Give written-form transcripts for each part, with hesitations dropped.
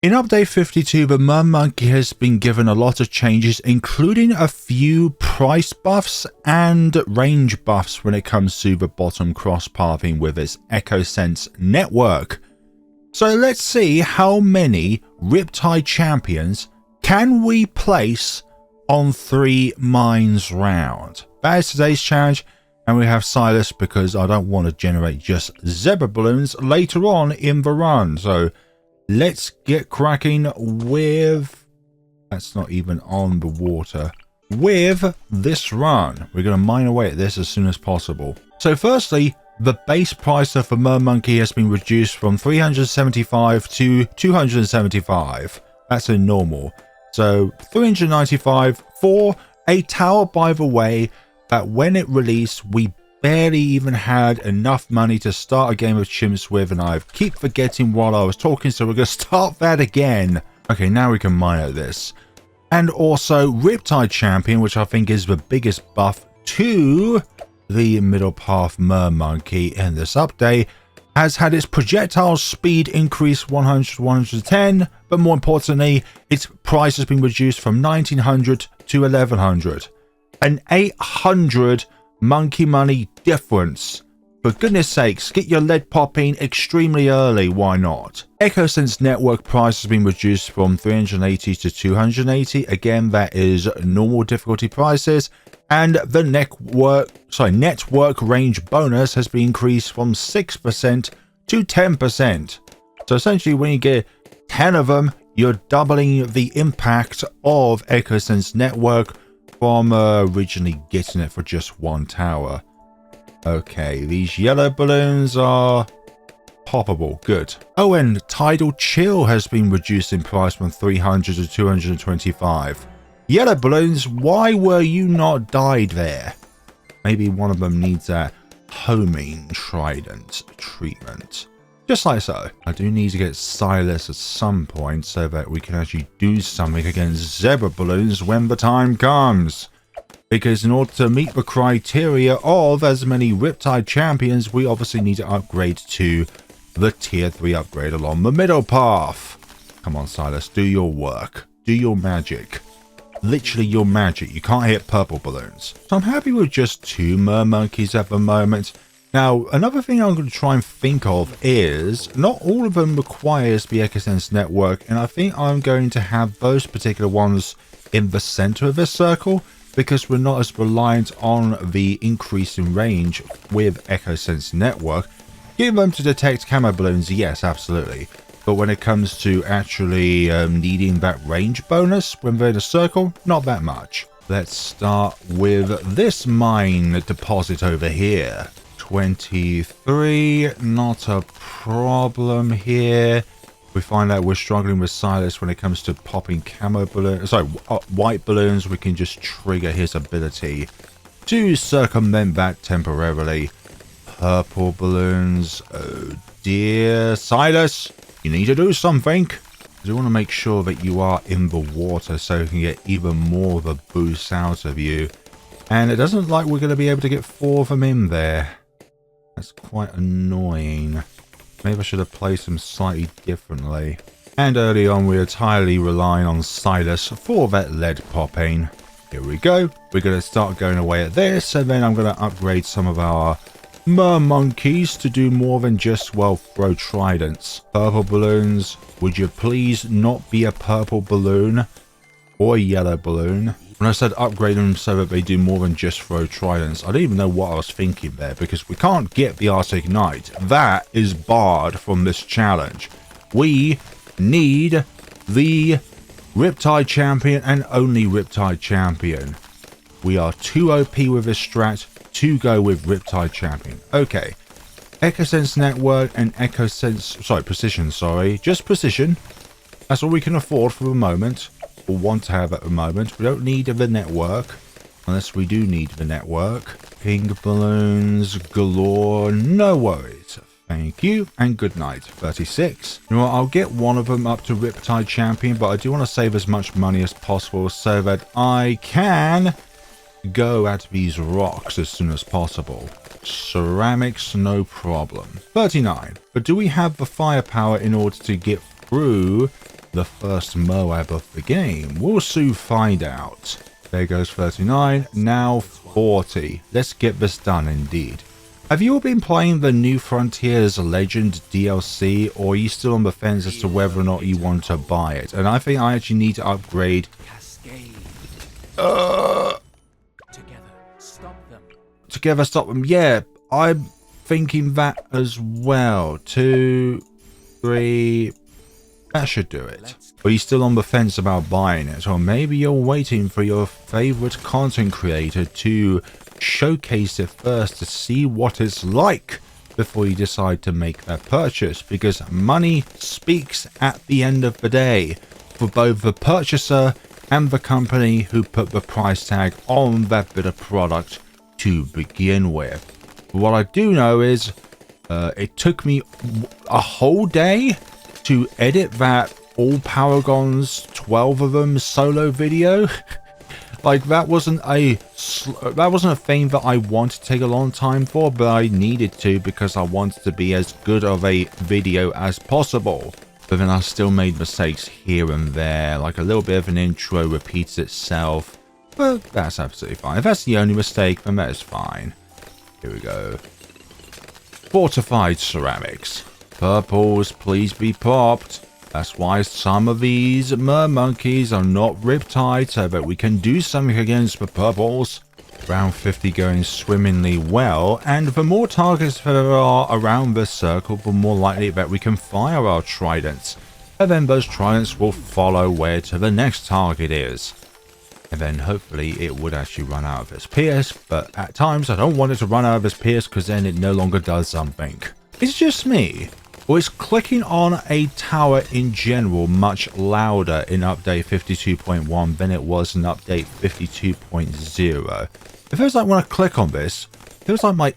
In update 52, the Mermonkey has been given a lot of changes, including a few price buffs and range buffs when it comes to the bottom cross-pathing with its EchoSense network. So let's see how many Riptide champions can we place on 3 mines round. That is today's challenge, and we have Silas because I don't want to generate just zebra balloons later on in the run. So let's get cracking with, that's not even on the water, with this run. We're going to mine away at this as soon as possible. So firstly, the base price of the Mermonkey has been reduced from 375 to 275. That's in normal. So 395 for a tower, by the way, that when it released, we barely even had enough money to start a game of chimps with, and I keep forgetting while I was talking, so we're going to start that again. Okay, now we can mine out this. And also Riptide Champion, which I think is the biggest buff to the middle path Mermonkey in this update, has had its projectile speed increase 100 to 110, but more importantly, its price has been reduced from 1900 to 1100. An 800 monkey money difference. For goodness sakes, get your lead popping extremely early, why not? EchoSense network price has been reduced from 380 to 280. Again, that is normal difficulty prices. And the network range bonus has been increased from 6% to 10%. So essentially, when you get 10 of them, you're doubling the impact of EchoSense network from originally getting it for just 1 tower. Okay, these yellow balloons are poppable. Good. Oh, and Tidal Chill has been reduced in price from 300 to 225. Yellow balloons, why were you not dyed there? Maybe one of them needs a homing trident treatment. Just like so. I do need to get Silas at some point so that we can actually do something against zebra balloons when the time comes. Because in order to meet the criteria of as many Riptide champions, we obviously need to upgrade to the tier 3 upgrade along the middle path. Come on, Silas, do your work. Do your magic. Literally your magic. You can't hit purple balloons. So I'm happy with just 2 Mermonkeys at the moment. Now, another thing I'm going to try and think of is not all of them requires the EchoSense network, and I think I'm going to have those particular ones in the center of this circle because we're not as reliant on the increase in range with EchoSense network. Give them to detect camo balloons, yes, absolutely. But when it comes to actually needing that range bonus when they're in a circle, not that much. Let's start with this mine deposit over here. 23, not a problem here. We find out we're struggling with Silas when it comes to popping camo balloons. Sorry, white balloons. We can just trigger his ability to circumvent that temporarily. Purple balloons. Oh dear. Silas, you need to do something. I do want to make sure that you are in the water so we can get even more of a boost out of you. And it doesn't look like we're going to be able to get 4 of them in there. That's quite annoying. Maybe I should have placed them slightly differently. And early on, we were entirely relying on Silas for that lead popping. Here we go. We're going to start going away at this, and then I'm going to upgrade some of our Mermonkeys to do more than just, well, throw tridents. Purple balloons. Would you please not be a purple balloon or a yellow balloon? When I said upgrade them so that they do more than just throw tridents, I don't even know what I was thinking there, because we can't get the Arctic Knight. That is barred from this challenge. We need the Riptide Champion and only Riptide Champion. We are too OP with this strat to go with Riptide Champion. Okay. EchoSense network and precision, just precision. That's all we can afford for the moment. Or want to have at the moment. We don't need the network unless we do need the network. Pink balloons galore, no worries. Thank you and good night. 36. You know what, I'll get one of them up to Riptide Champion, but I do want to save as much money as possible so that I can go at these rocks as soon as possible. Ceramics, no problem. 39. But do we have the firepower in order to get through the first Moab of the game? We'll soon find out. There goes 39, now 40. Let's get this done indeed. Have you all been playing the New Frontiers Legend DLC, or are you still on the fence as to whether or not you want to buy it? And I think I actually need to upgrade. Together stop them. Yeah, I'm thinking that as well. 2, 3. That should do it. Are you still on the fence about buying it? Or maybe you're waiting for your favorite content creator to showcase it first to see what it's like before you decide to make that purchase, because money speaks at the end of the day for both the purchaser and the company who put the price tag on that bit of product to begin with. What I do know is it took me a whole day to edit that all Paragons, 12 of them, solo video. Like, that wasn't a thing that I want to take a long time for, but I needed to because I wanted to be as good of a video as possible. But then I still made mistakes here and there, like a little bit of an intro repeats itself, but that's absolutely fine. If that's the only mistake, then that is fine. Here we go. Fortified ceramics. Purples, please be popped. That's why some of these mermonkeys are not Riptide, so that we can do something against the purples. Round 50 going swimmingly well, and the more targets there are around this circle, the more likely that we can fire our tridents. And then those tridents will follow where to the next target is. And then hopefully it would actually run out of its pierce, but at times I don't want it to run out of its pierce because then it no longer does something. It's just me. Or is clicking on a tower in general much louder in update 52.1 than it was in update 52.0? It feels like when I click on this, it feels like my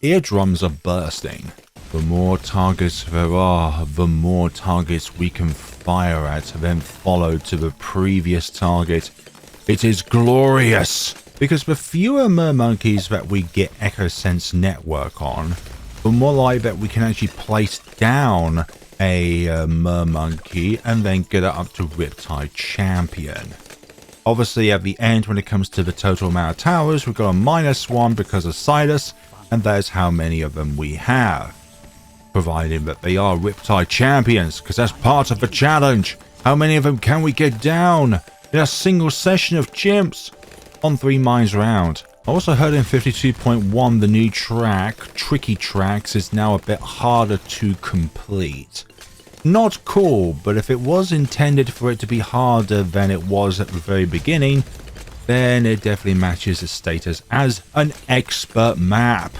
eardrums are bursting. The more targets there are, the more targets we can fire at, then follow to the previous target. It is glorious! Because the fewer mermonkeys that we get Echo Sense Network on, the more likely that we can actually place down a mermonkey and then get it up to Riptide Champion. Obviously, at the end, when it comes to the total amount of towers, we've got a -1 because of Silas, and that's how many of them we have. Providing that they are Riptide Champions, because that's part of the challenge. How many of them can we get down in a single session of chimps? On 3 mines round. I also heard in 52.1 the new track, Tricky Tracks, is now a bit harder to complete. Not cool, but if it was intended for it to be harder than it was at the very beginning, then it definitely matches its status as an expert map.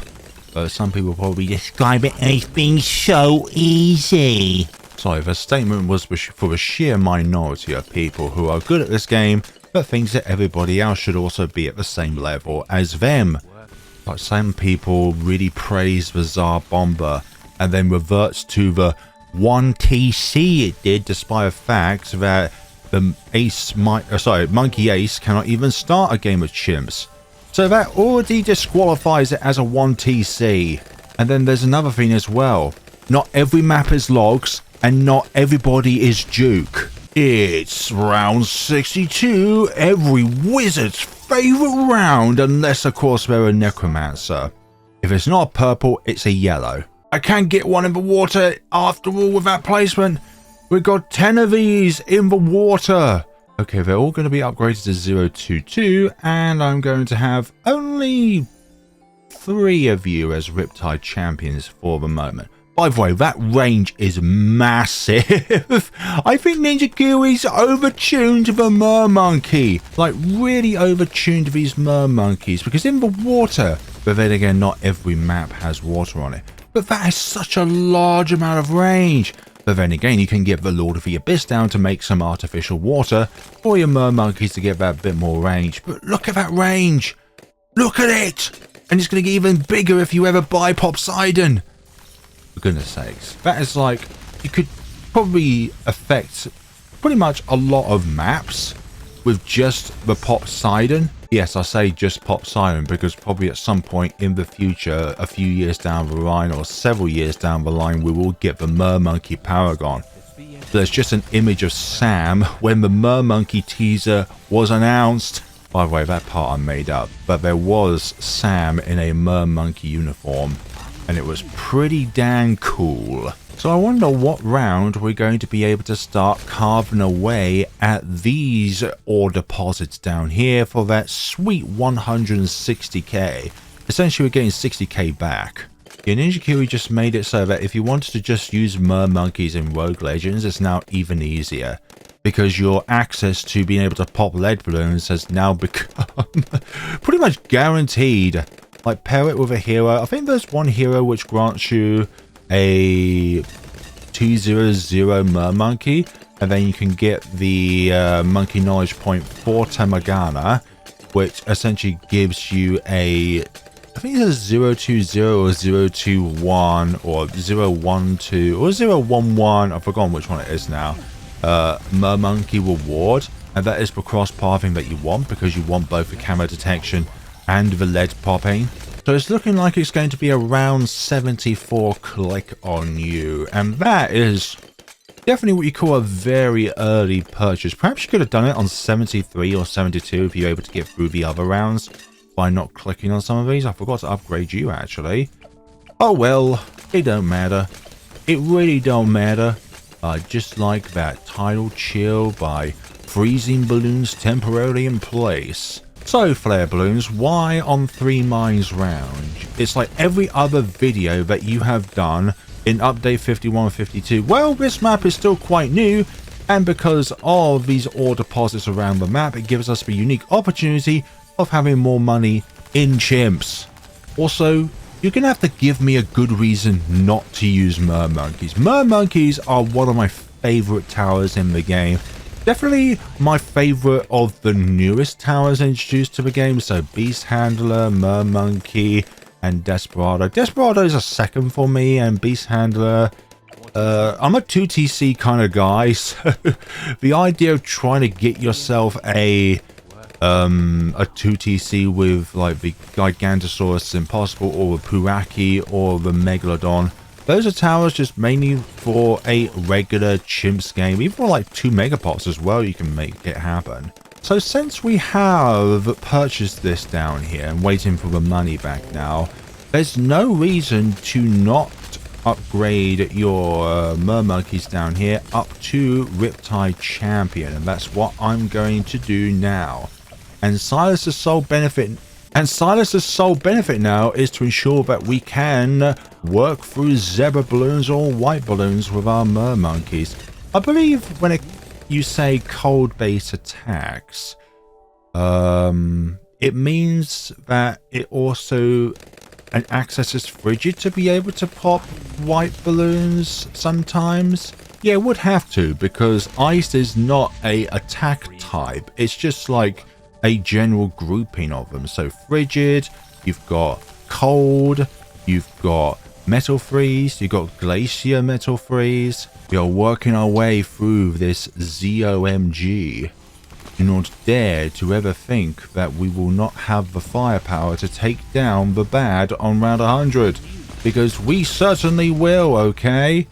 But some people probably describe it as being so easy. So the statement was for a sheer minority of people who are good at this game, but thinks that everybody else should also be at the same level as them. Like, some people really praise the Tsar Bomber and then reverts to the 1 TC it did, despite the fact that the Monkey Ace cannot even start a game of chimps. So that already disqualifies it as a 1 TC. And then there's another thing as well. Not every map is logs, and not everybody is Duke. It's round 62, every wizard's favourite round, unless of course they're a necromancer. If it's not purple, it's a yellow. I can't get one in the water after all with that placement. We've got 10 of these in the water. Okay, they're all going to be upgraded to 022, and I'm going to have only 3 of you as Riptide Champions for the moment. By the way, that range is massive. I think Ninja Kiwi's overtuned the mermonkey. Like, really overtuned these mermonkeys. Because in the water, but then again, not every map has water on it. But that is such a large amount of range. But then again, you can get the Lord of the Abyss down to make some artificial water for your mermonkeys to get that bit more range. But look at that range. Look at it. And it's going to get even bigger if you ever buy Popseidon. For goodness sakes, that is like, you could probably affect pretty much a lot of maps with just the Popseidon. Yes, I say just Popseidon because probably at some point in the future, a few years down the line or several years down the line, we will get the Mermonkey Paragon. There's just an image of Sam when the Mermonkey teaser was announced. By the way, that part I made up, but there was Sam in a Mermonkey uniform, and it was pretty dang cool. So I wonder what round we're going to be able to start carving away at these ore deposits down here for that sweet 160k. Essentially, we're getting 60k back. Yeah, Ninja Kiwi just made it so that if you wanted to just use Mermonkeys in Rogue Legends, it's now even easier. Because your access to being able to pop lead balloons has now become pretty much guaranteed. Like, pair it with a hero. I think there's one hero which grants you a 200 Mermonkey, and then you can get the Monkey Knowledge Point for Tamagana, which essentially gives you a, I think it's a 020 or 021 or 012 or 011, I've forgotten which one it is now, Mermonkey reward, and that is the cross pathing that you want because you want both the camera detection and the lead popping. So it's looking like it's going to be around 74 click on you, and that is definitely what you call a very early purchase. Perhaps you could have done it on 73 or 72 if you're able to get through the other rounds by not clicking on some of these. I forgot to upgrade you actually. Oh well, it don't matter. It really don't matter. Just like that tidal chill by freezing balloons temporarily in place. So, Flare Balloons, why on 3 mines round? It's like every other video that you have done in update 51-52. Well, this map is still quite new, and because of these ore deposits around the map, it gives us the unique opportunity of having more money in Chimps. Also, you're going to have to give me a good reason not to use Mermonkeys. Mermonkeys are one of my favorite towers in the game. Definitely my favorite of the newest towers introduced to the game. So Beast Handler, Mermonkey, and Desperado. Desperado is a second for me, and Beast Handler, I'm a 2TC kind of guy. So the idea of trying to get yourself a 2TC with like the Gigantosaurus Impossible or the Puraki or the Megalodon, those are towers just mainly for a regular Chimps game. Even for like 2 megapots as well, you can make it happen. So since we have purchased this down here and waiting for the money back now, there's no reason to not upgrade your Mermonkeys down here up to Riptide Champion, and that's what I'm going to do now. And Silas's sole benefit now is to ensure that we can work through zebra balloons or white balloons with our Mermonkeys. I believe when you say cold base attacks, it means that it also accesses frigid to be able to pop white balloons sometimes. Yeah, it would have to, because ice is not a attack type. It's just like a general grouping of them. So frigid, you've got cold, you've got metal freeze, you've got glacier metal freeze. We are working our way through this ZOMG. Do not dare to ever think that we will not have the firepower to take down the bad on round 100, because we certainly will, okay?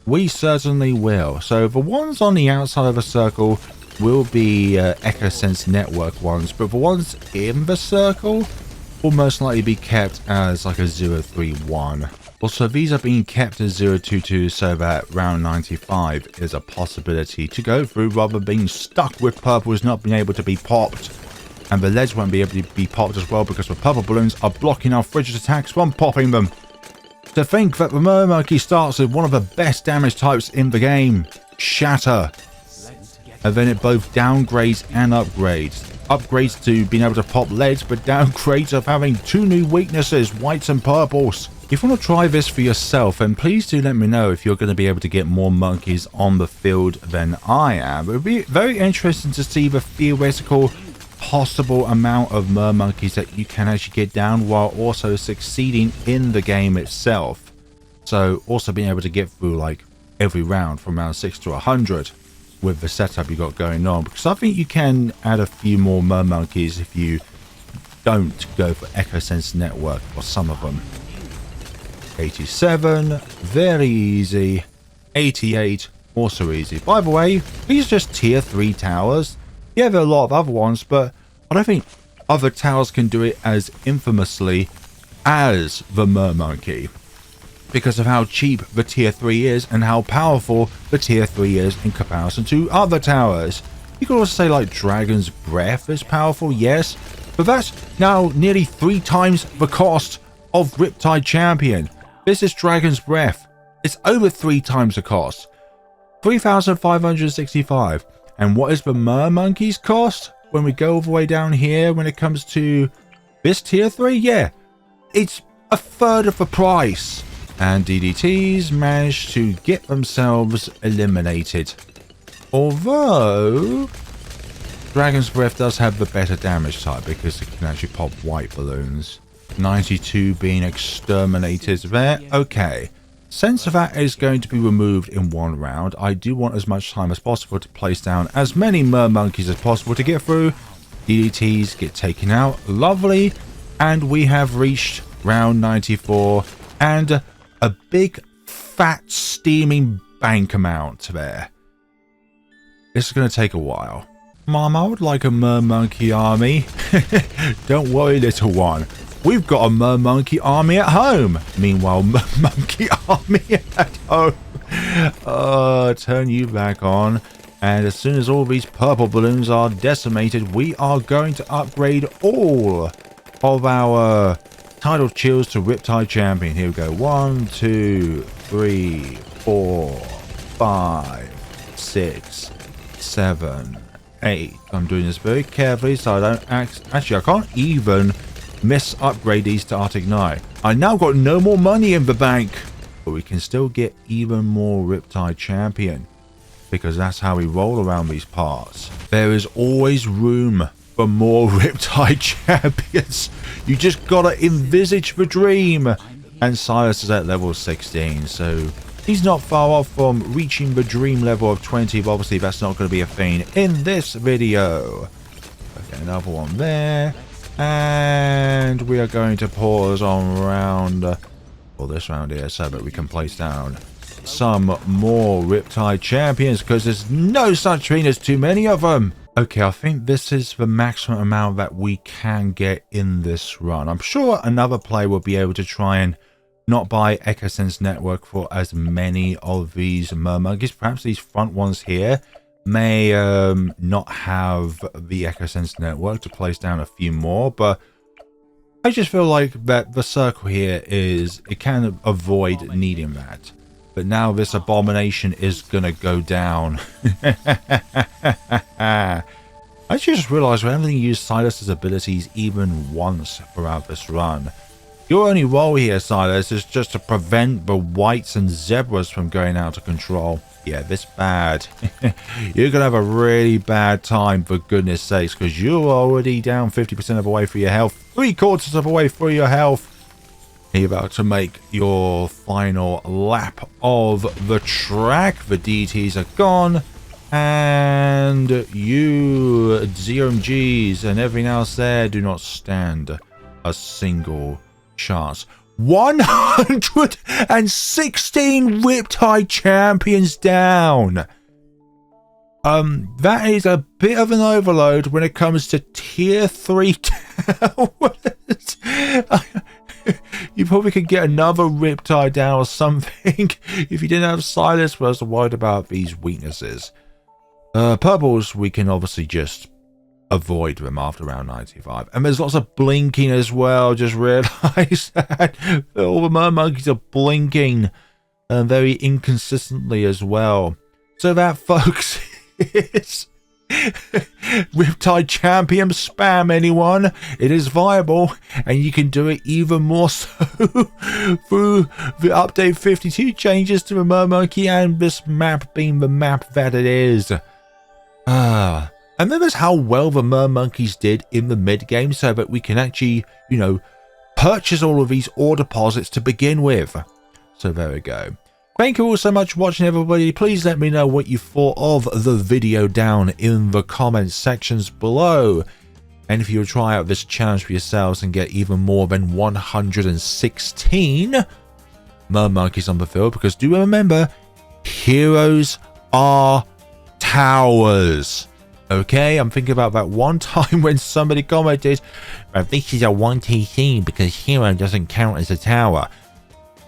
We certainly will. So the ones on the outside of the circle will be EchoSense network ones, but the ones in the circle will most likely be kept as like a 031. Also, these are being kept as 022 so that round 95 is a possibility to go through rather than being stuck with purples not being able to be popped. And the leads won't be able to be popped as well because the purple balloons are blocking our frigid attacks from popping them. To think that the Mermonkey starts with one of the best damage types in the game, Shatter. And then it both downgrades and upgrades. Upgrades to being able to pop leads, but downgrades of having 2 new weaknesses, whites and purples. If you want to try this for yourself, then please do let me know if you're going to be able to get more monkeys on the field than I am. It would be very interesting to see the theoretical possible amount of Mermonkeys that you can actually get down while also succeeding in the game itself. So also being able to get through like every round from round 6 to 100 with the setup you got going on, because I think you can add a few more Mermonkeys if you don't go for EchoSense network or some of them. 87, very easy. 88, Also easy. By the way, these are just tier 3 towers. Yeah, there are a lot of other ones, but I don't think other towers can do it as infamously as the Mermonkey, because of how cheap the tier 3 is and how powerful the tier 3 is in comparison to other towers. You could also say like Dragon's Breath is powerful, yes, but that's now nearly 3 times the cost of Riptide Champion. This is Dragon's Breath. It's over 3 times the cost. 3,565. And what is the Mermonkey's cost when we go all the way down here when it comes to this tier 3? Yeah, it's a third of the price. And DDTs managed to get themselves eliminated. Although Dragon's Breath does have the better damage type because it can actually pop white balloons. 92 being exterminated there. Okay. Since that is going to be removed in one round, I do want as much time as possible to place down as many Mermonkeys as possible to get through. DDTs get taken out. Lovely. And we have reached round 94 and a big fat steaming bank amount there. This is going to take a while. Mom, I would like a Mermonkey army. Don't worry, little one. We've got a Mermonkey army at home. Meanwhile, Mermonkey army at home. Turn you back on. And as soon as all these purple balloons are decimated, we are going to upgrade all of our title chills to Riptide Champion. Here we go. 1, 2, 3, 4, 5, 6, 7, 8. I'm doing this very carefully so I don't actually I can't even miss upgrade these to Arctic Knight. I now got no more money in the bank, but we can still get even more Riptide Champion because that's how we roll around these parts. There is always room for more Riptide Champions. You just gotta envisage the dream. And Silas is at level 16, so he's not far off from reaching the dream level of 20, but obviously that's not going to be a thing in this video. Okay, another one there. And we are going to pause on round, or this round here, so that we can place down some more Riptide Champions, because there's no such thing as too many of them. Okay, I think this is the maximum amount that we can get in this run. I'm sure another player will be able to try and not buy EchoSense Network for as many of these Mermonkeys. Perhaps these front ones here may not have the EchoSense Network to place down a few more, but I just feel like that the circle here is, it can avoid needing that. But now this abomination is gonna go down. I just realized we haven't used Silas's abilities even once throughout this run. Your only role here, Silas, is just to prevent the whites and zebras from going out of control. Yeah, this bad. You're gonna have a really bad time, for goodness sakes, because you're already down 50% of the way through your health, 3/4 of the way through your health. You're about to make your final lap of the track. The DTs are gone. And you, ZMGs, and everything else there do not stand a single chance. 116 Riptide Champions down. That is a bit of an overload when it comes to tier 3 towers. You probably could get another Riptide down or something if you didn't have Silas, but I was worried about these weaknesses. Purples, we can obviously just avoid them after round 95. And there's lots of blinking as well. Just realize that all the Mermonkeys are blinking very inconsistently as well. So that, folks, is Riptide Champion spam, anyone. It is viable, and you can do it even more so through the update 52 changes to the Mermonkey and this map being the map that it is. And then there's how well the Mermonkeys did in the mid-game, so that we can actually, you know, purchase all of these ore deposits to begin with. So there we go. Thank you all so much for watching, everybody. Please let me know what you thought of the video down in the comments sections below. And if you try out this challenge for yourselves and get even more than 116 Mermonkeys on the field, because do remember, heroes are towers. Okay, I'm thinking about that one time when somebody commented, this is a 1TC because hero doesn't count as a tower.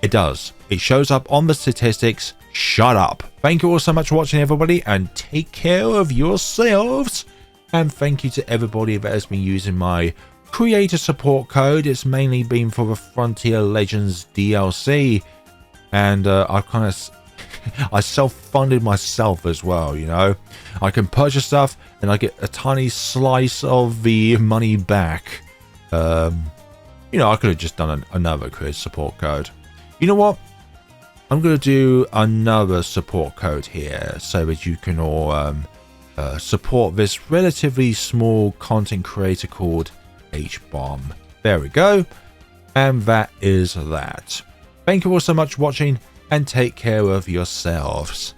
It does. It shows up on the statistics. Shut up. Thank you all so much for watching, everybody, and take care of yourselves. And thank you to everybody that has been using my creator support code. It's mainly been for the Frontier Legends DLC, and I self-funded myself as well, you know. I can purchase stuff and I get a tiny slice of the money back. You know, I could have just done another creator support code. You know what? I'm going to do another support code here so that you can all support this relatively small content creator called H-Bomb. There we go. And that is that. Thank you all so much for watching, and take care of yourselves.